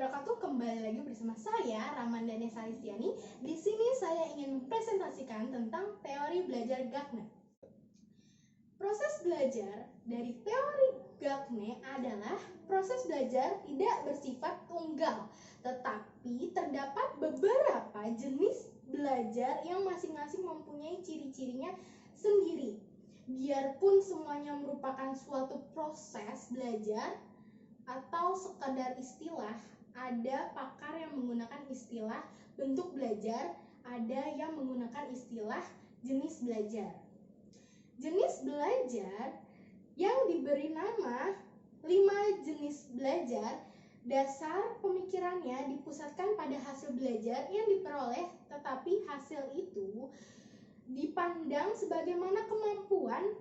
wabarakatuh. Kembali lagi bersama saya Ramandhani Salistiani. Di sini saya ingin mempresentasikan tentang teori belajar Gagne. Proses belajar dari teori Gagne adalah proses belajar tidak bersifat tunggal, tetapi terdapat beberapa jenis belajar yang masing-masing mempunyai ciri-cirinya sendiri. Biarpun semuanya merupakan suatu proses belajar atau sekadar istilah, ada pakar yang menggunakan istilah bentuk belajar, ada yang menggunakan istilah jenis belajar. Jenis belajar yang diberi nama 5 jenis belajar, dasar pemikirannya dipusatkan pada hasil belajar yang diperoleh, tetapi hasil itu dipandang sebagaimana kemampuan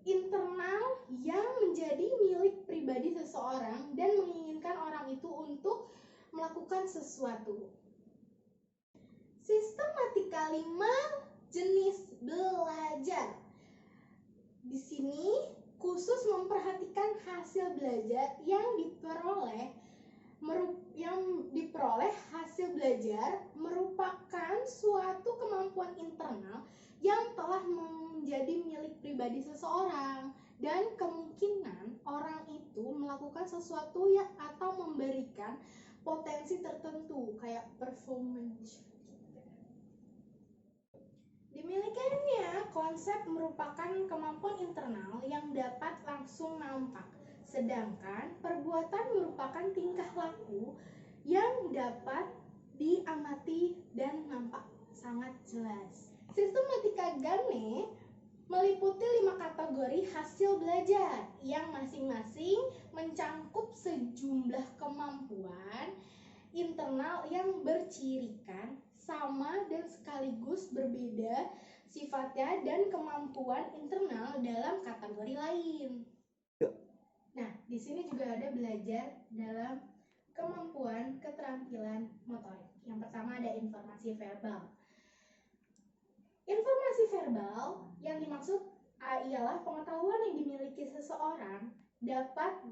internal yang menjadi milik pribadi seseorang dan menginginkan orang itu untuk melakukan sesuatu. Sistematika 5 jenis belajar. Di sini khusus memperhatikan hasil belajar yang diperoleh hasil belajar merupakan suatu kemampuan internal yang telah menjadi milik pribadi seseorang, dan kemungkinan orang itu melakukan sesuatu yang atau memberikan potensi tertentu kayak performance. Dimilikinya konsep merupakan kemampuan internal yang dapat langsung nampak, sedangkan perbuatan merupakan tingkah laku yang dapat diamati dan nampak sangat jelas. Sistematika Gagne meliputi 5 kategori hasil belajar yang masing-masing mencangkup sejumlah kemampuan internal yang bercirikan sama dan sekaligus berbeda sifatnya dan kemampuan internal dalam kategori lain. Nah, di sini juga ada belajar dalam kemampuan keterampilan motorik. Yang pertama ada informasi verbal. Informasi verbal yang dimaksud ialah pengetahuan yang dimiliki seseorang dapat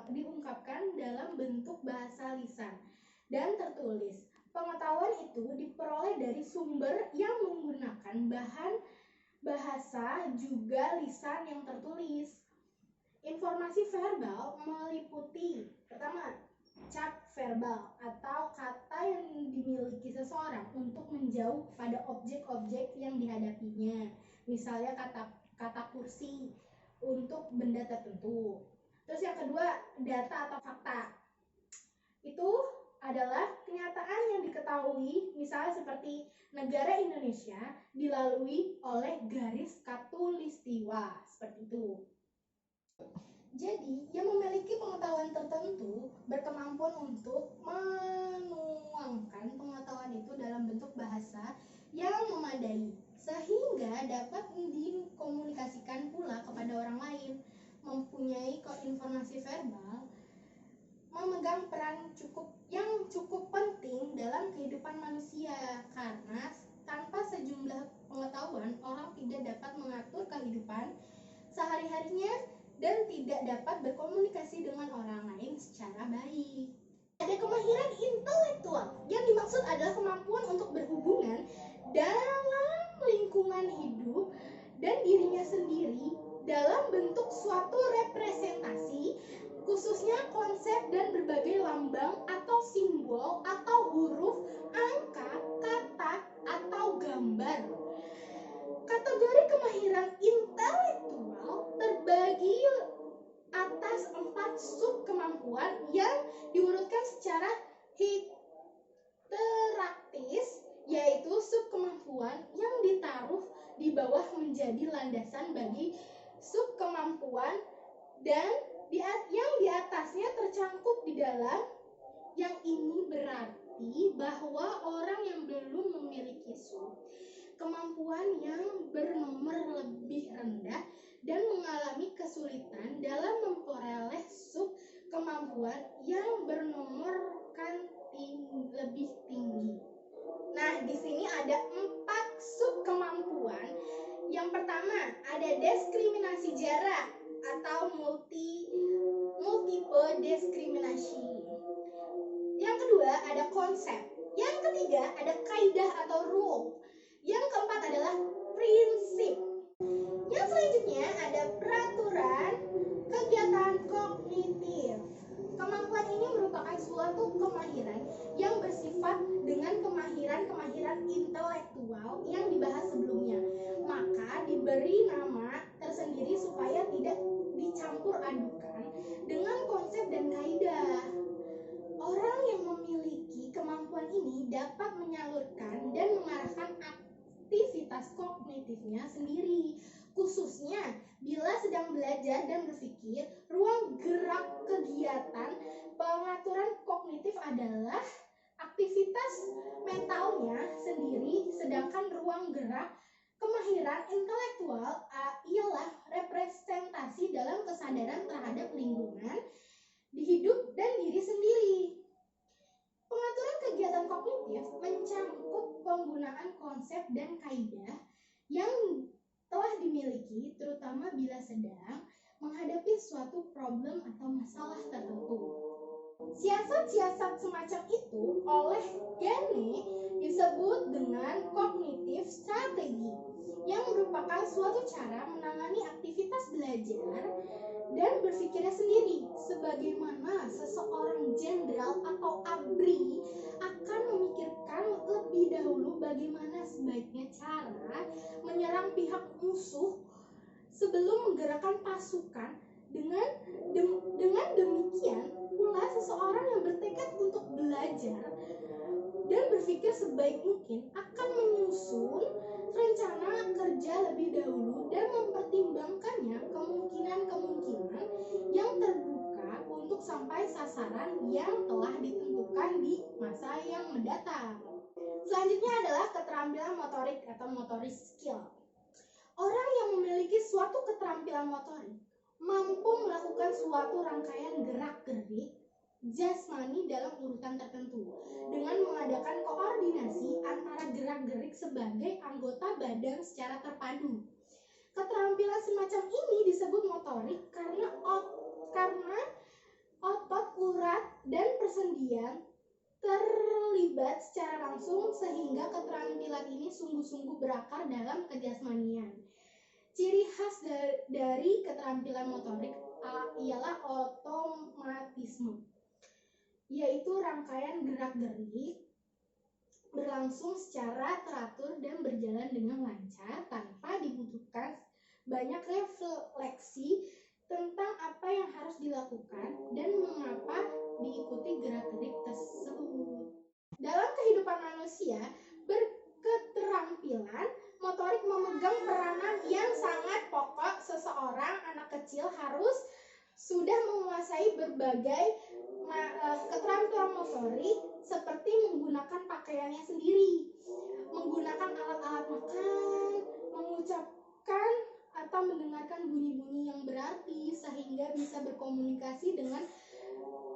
diungkapkan dalam bentuk bahasa lisan dan tertulis. Pengetahuan itu diperoleh dari sumber yang menggunakan bahan bahasa juga lisan yang tertulis. Informasi verbal meliputi pertama, cap verbal atau kata yang dimiliki seseorang untuk menjauh pada objek-objek yang dihadapinya. Misalnya kata kursi untuk benda tertentu. Terus yang kedua, data atau fakta. Itu adalah kenyataan yang diketahui, misalnya seperti negara Indonesia dilalui oleh garis khatulistiwa, seperti itu. Jadi, yang memiliki pengetahuan tertentu berkemampuan untuk menuangkan pengetahuan itu dalam bentuk bahasa yang memadai, sehingga dapat dikomunikasikan pula kepada orang lain. Mempunyai informasi verbal memegang peran yang cukup penting dalam kehidupan manusia, karena tanpa sejumlah pengetahuan orang tidak dapat mengatur kehidupan sehari-harinya dan tidak dapat berkomunikasi dengan orang lain secara baik. Ada kemahiran intelektual, yang dimaksud adalah kemampuan untuk berhubungan dalam lingkungan hidup dan dirinya sendiri dalam bentuk suatu representasi, khususnya konsep dan berbagai lambang atau simbol atau huruf, angka, kata, atau gambar. Kategori kemahiran intelektual terbagi atas 4 sub kemampuan yang diurutkan secara hierarkis, yaitu sub kemampuan yang ditaruh di bawah menjadi landasan bagi sub kemampuan dan yang di atasnya tercangkup di dalam. Yang ini berarti bahwa orang yang belum memiliki sub kemampuan yang bernomor lebih rendah dan mengalami kesulitan dalam memperoleh sub kemampuan yang bernomorkan lebih tinggi. Nah, di sini ada 4 sub kemampuan. Yang pertama ada diskriminasi jarak atau multiple diskriminasi. ada konsep. Yang ketiga ada kaidah atau rule. Yang keempat adalah prinsip. Yang selanjutnya ada peraturan kegiatan kognitif. Kemampuan ini merupakan suatu kemahiran yang bersifat dengan kemahiran intelektual yang dibahas sebelumnya. Maka diberi nama tersendiri supaya tidak dicampur adukan dengan konsep dan kaidah. Orang yang memiliki kemampuan ini dapat menyalurkan dan mengarahkan aktivitas kognitifnya sendiri. Khususnya bila sedang belajar dan berpikir, ruang gerak kegiatan pengaturan kognitif adalah aktivitas mentalnya sendiri, sedangkan ruang gerak kemahiran intelektual ialah representasi dalam kesadaran terhadap lingkungan, di hidup dan diri sendiri. Pengaturan kegiatan kognitif mencangkup penggunaan konsep dan kaidah yang telah dimiliki, terutama bila sedang menghadapi suatu problem atau masalah tertentu. Siasat-siasat semacam itu oleh Gane disebut dengan cognitive strategy, yang merupakan suatu cara menangani aktivitas belajar dan berpikirnya sendiri. Sebagaimana seseorang jenderal atau ABRI akan memikirkan lebih dahulu bagaimana sebaiknya cara menyerang pihak musuh sebelum menggerakkan pasukan. Dengan demikian pula seseorang yang bertekad untuk belajar dan berpikir sebaik mungkin akan menyusun rencana kerja lebih dahulu dan mempertimbangkannya kemungkinan-kemungkinan yang terbuka untuk sampai sasaran yang telah ditentukan di masa yang mendatang. Selanjutnya adalah keterampilan motorik atau motorik skill. Orang yang memiliki suatu keterampilan motorik mampu melakukan suatu rangkaian gerak-gerik jasmani dalam urutan tertentu dengan mengadakan koordinasi antara gerak-gerik sebagai anggota badan secara terpadu. Keterampilan semacam ini disebut motorik karena otot, urat, dan persendian terlibat secara langsung, sehingga keterampilan ini sungguh-sungguh berakar dalam kejasmanian. Ciri khas dari keterampilan motorik ialah otomatisme, yaitu rangkaian gerak-gerik berlangsung secara teratur dan berjalan dengan lancar tanpa dibutuhkan banyak refleksi tentang apa yang harus dilakukan dan mengapa diikuti gerak-gerik tersebut. Dalam kehidupan manusia, berketerampilan motorik memegang peranan yang sangat pokok. Seseorang anak kecil harus sudah menguasai berbagai keterampilan motorik seperti menggunakan pakaiannya sendiri, menggunakan alat-alat makan, mengucapkan atau mendengarkan bunyi-bunyi yang berarti sehingga bisa berkomunikasi dengan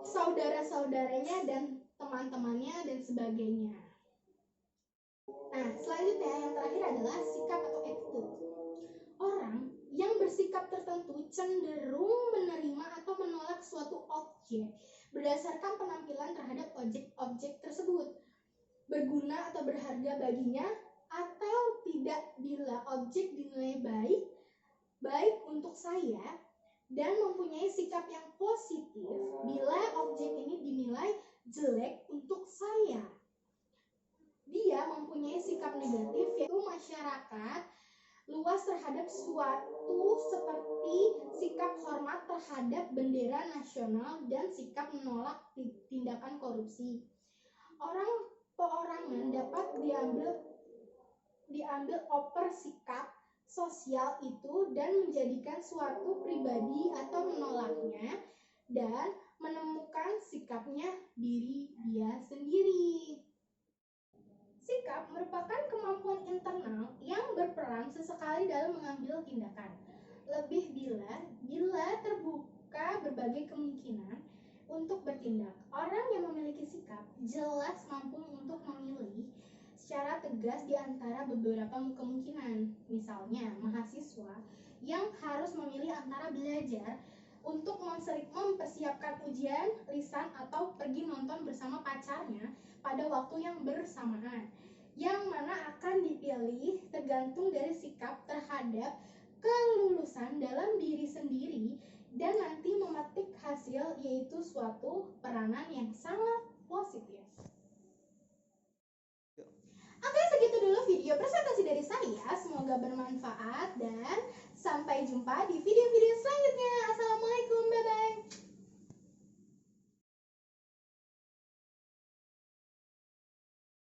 saudara-saudaranya dan teman-temannya dan sebagainya. Nah, selanjutnya yang terakhir adalah sikap atau attitude. Orang yang bersikap tertentu cenderung menerima atau menolak suatu objek berdasarkan penampilan terhadap objek tersebut, berguna atau berharga baginya atau tidak. Bila objek dinilai baik untuk saya dan mempunyai sikap yang positif, bila objek ini dinilai jelek untuk saya, dia mempunyai sikap negatif, yaitu masyarakat luas terhadap suatu, seperti sikap hormat terhadap bendera nasional dan sikap menolak tindakan korupsi. Perorangan dapat diambil oper sikap sosial itu dan menjadikan suatu pribadi atau menolaknya dan menemukan sikapnya diri dia sendiri. Sikap merupakan kemampuan internal yang berperan sesekali dalam mengambil tindakan, lebih bila terbuka berbagai kemungkinan untuk bertindak. Orang yang memiliki sikap jelas mampu untuk memilih secara tegas di antara beberapa kemungkinan. Misalnya, mahasiswa yang harus memilih antara belajar untuk mempersiapkan ujian, lisan, atau pergi nonton bersama pacarnya pada waktu yang bersamaan. Yang mana akan dipilih tergantung dari sikap terhadap kelulusan dalam diri sendiri dan nanti memetik hasil, yaitu suatu peranan yang sangat positif. Oke, segitu dulu video presentasi dari saya. Semoga bermanfaat dan sampai jumpa di video-video selanjutnya.